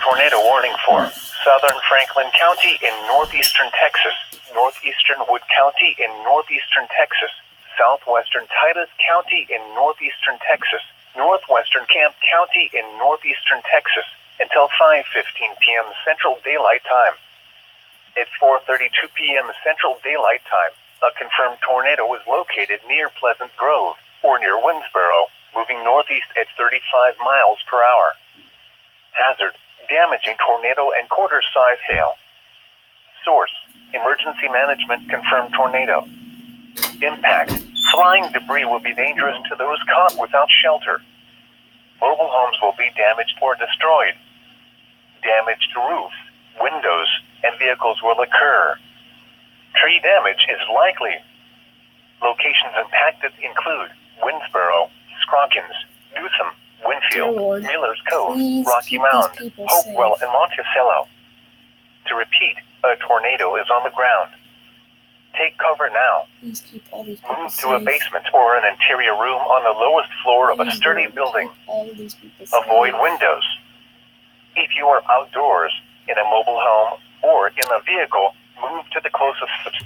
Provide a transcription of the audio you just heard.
tornado warning for southern Franklin County in northeastern Texas, northeastern Wood County in northeastern Texas, southwestern Titus County in northeastern Texas, northwestern Camp County in northeastern Texas, until 5:15 p.m. Central Daylight Time. At 4:32 p.m. Central Daylight Time, a confirmed tornado was located near Pleasant Grove, or near Winnsboro, moving northeast at 35 miles per hour. Hazard: damaging tornado and quarter-size hail. Source: Emergency Management confirmed tornado. Impact: flying debris will be dangerous to those caught without shelter. Mobile homes will be damaged or destroyed. Damaged roofs, windows, and vehicles will occur. Tree damage is likely. Locations impacted include Winnsboro, Scroggins, Newsom, Winfield, Lord, Miller's Cove, please Rocky keep Mound, these people Hopewell, safe. and Monticello. To repeat, a tornado is on the ground. Take cover now. Please keep all these people Move safe. to a basement or an interior room on the lowest floor of a Please, sturdy Lord, building. keep all these people safe. Avoid windows. If you are outdoors, in a mobile home, or in a vehicle, move to the closest substation.